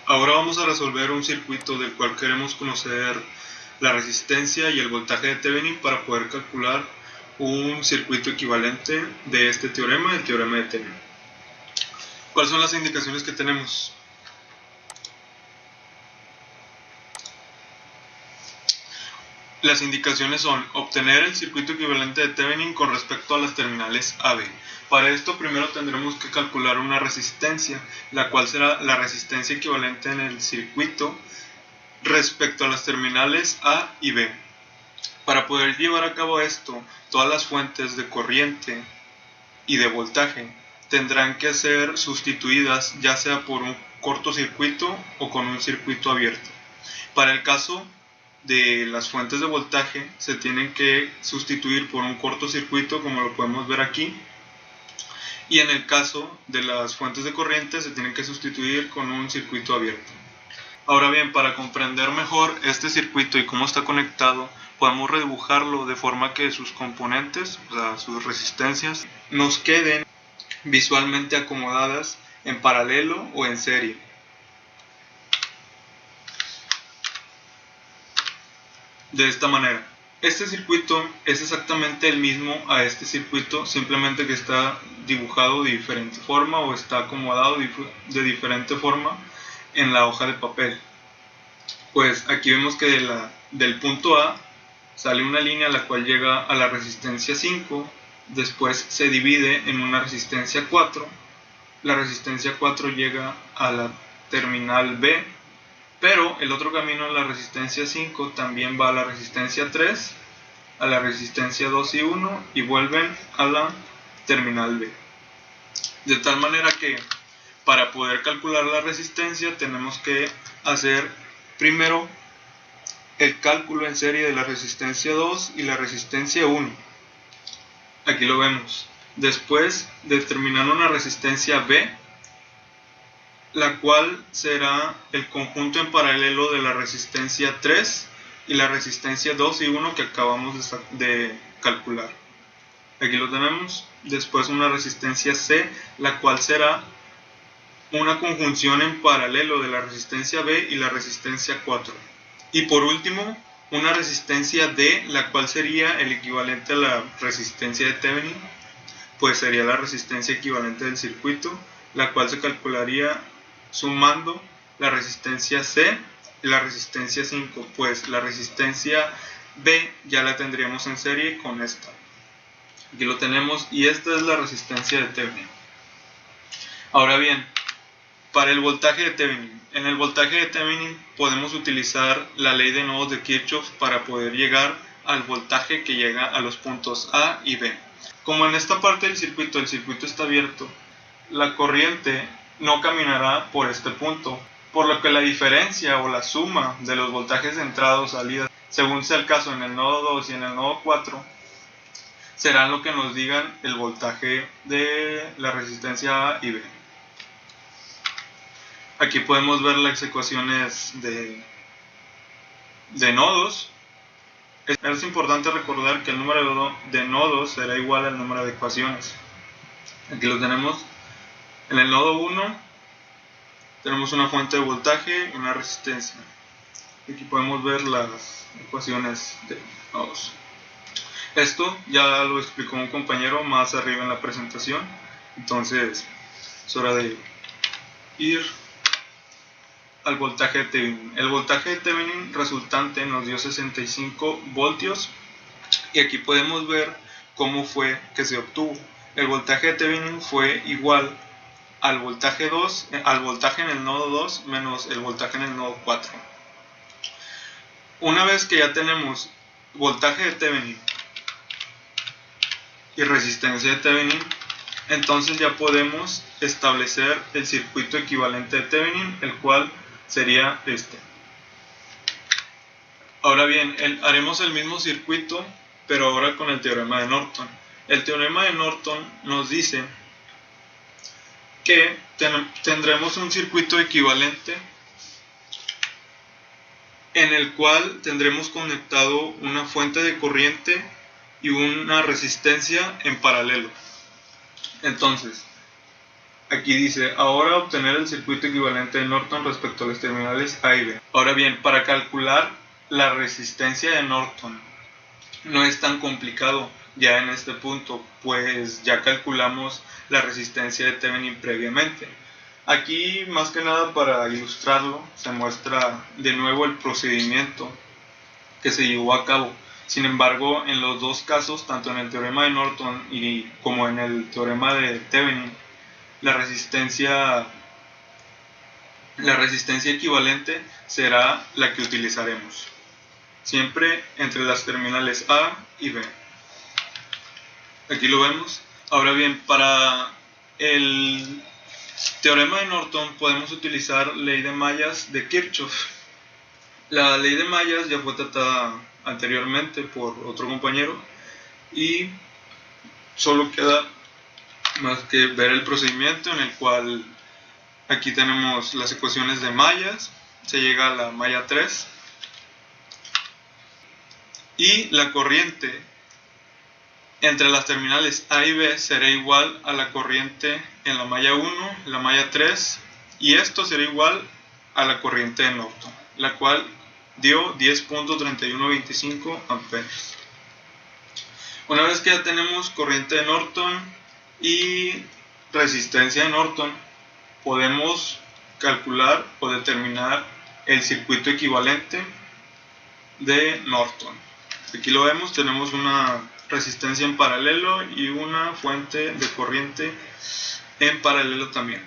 Ahora vamos a resolver un circuito del cual queremos conocer la resistencia y el voltaje de Thevenin para poder calcular un circuito equivalente de este teorema, el teorema de Thevenin. ¿Cuáles son las indicaciones que tenemos? Las indicaciones son obtener el circuito equivalente de Thevenin con respecto a las terminales AB. Para esto primero tendremos que calcular una resistencia, la cual será la resistencia equivalente en el circuito respecto a las terminales A y B. Para poder llevar a cabo esto, todas las fuentes de corriente y de voltaje tendrán que ser sustituidas ya sea por un cortocircuito o con un circuito abierto. Para el caso de las fuentes de voltaje se tienen que sustituir por un cortocircuito, como lo podemos ver aquí, y en el caso de las fuentes de corriente se tienen que sustituir con un circuito abierto. Ahora bien, para comprender mejor este circuito y cómo está conectado, podemos redibujarlo de forma que sus componentes, o sea, sus resistencias, nos queden visualmente acomodadas en paralelo o en serie. De esta manera, este circuito es exactamente el mismo a este circuito, simplemente que está dibujado de diferente forma o está acomodado de diferente forma en la hoja de papel. Pues aquí vemos que del punto A sale una línea la cual llega a la resistencia 5, después se divide en una resistencia 4, la resistencia 4 llega a la terminal B, pero el otro camino, la resistencia 5, también va a la resistencia 3, a la resistencia 2 y 1 y vuelven a la terminal B. De tal manera que para poder calcular la resistencia tenemos que hacer primero el cálculo en serie de la resistencia 2 y la resistencia 1. Aquí lo vemos. Después determinar una resistencia B, la cual será el conjunto en paralelo de la resistencia 3 y la resistencia 2 y 1 que acabamos de calcular. Aquí lo tenemos. Después una resistencia C, la cual será una conjunción en paralelo de la resistencia B y la resistencia 4. Y por último, una resistencia D, la cual sería el equivalente a la resistencia de Thevenin, pues sería la resistencia equivalente del circuito, la cual se calcularía sumando la resistencia C y la resistencia 5, pues la resistencia B ya la tendríamos en serie con esta. Aquí lo tenemos y esta es la resistencia de Thevenin. Ahora bien, para el voltaje de Thevenin, en el voltaje de Thevenin podemos utilizar la ley de nodos de Kirchhoff para poder llegar al voltaje que llega a los puntos A y B. Como en esta parte del circuito, el circuito está abierto, la corriente no caminará por este punto, por lo que la diferencia o la suma de los voltajes de entrada o salida, según sea el caso en el nodo 2 y en el nodo 4, serán lo que nos digan el voltaje de la resistencia A y B. Aquí podemos ver las ecuaciones de nodos. Es importante recordar que el número de nodos será igual al número de ecuaciones. Aquí lo tenemos. En el nodo 1 tenemos una fuente de voltaje y una resistencia. Aquí podemos ver las ecuaciones de nodos. Esto ya lo explicó un compañero más arriba en la presentación. Entonces es hora de ir al voltaje de Thevenin. El voltaje de Thevenin resultante nos dio 65 voltios y aquí podemos ver cómo fue que se obtuvo. El voltaje de Thevenin fue igual al voltaje en el nodo 2 menos el voltaje en el nodo 4. Una vez que ya tenemos voltaje de Thevenin y resistencia de Thevenin, entonces ya podemos establecer el circuito equivalente de Thevenin, el cual sería este. Ahora bien, haremos el mismo circuito, pero ahora con el teorema de Norton. El teorema de Norton nos dice que tendremos un circuito equivalente en el cual tendremos conectado una fuente de corriente y una resistencia en paralelo. Entonces, Aquí dice, ahora obtener el circuito equivalente de Norton respecto a los terminales A y B. Ahora bien, para calcular la resistencia de Norton no es tan complicado ya en este punto, pues ya calculamos la resistencia de Thevenin previamente. Aquí, más que nada para ilustrarlo, se muestra de nuevo el procedimiento que se llevó a cabo. Sin embargo, en los dos casos, tanto en el teorema de Norton como en el teorema de Thevenin, la resistencia equivalente será la que utilizaremos, siempre entre las terminales A y B. Aquí lo vemos. Ahora bien, para el teorema de Norton podemos utilizar ley de mallas de Kirchhoff. La ley de mallas ya fue tratada anteriormente por otro compañero y solo queda más que ver el procedimiento en el cual aquí tenemos las ecuaciones de mallas, se llega a la malla 3 y la corriente entre las terminales A y B será igual a la corriente en la malla 1, la malla 3 y esto será igual a la corriente de Norton, la cual dio 10.3125 amperes. Una vez que ya tenemos corriente de Norton y resistencia de Norton, podemos calcular o determinar el circuito equivalente de Norton. Aquí lo vemos, tenemos una resistencia en paralelo y una fuente de corriente en paralelo también.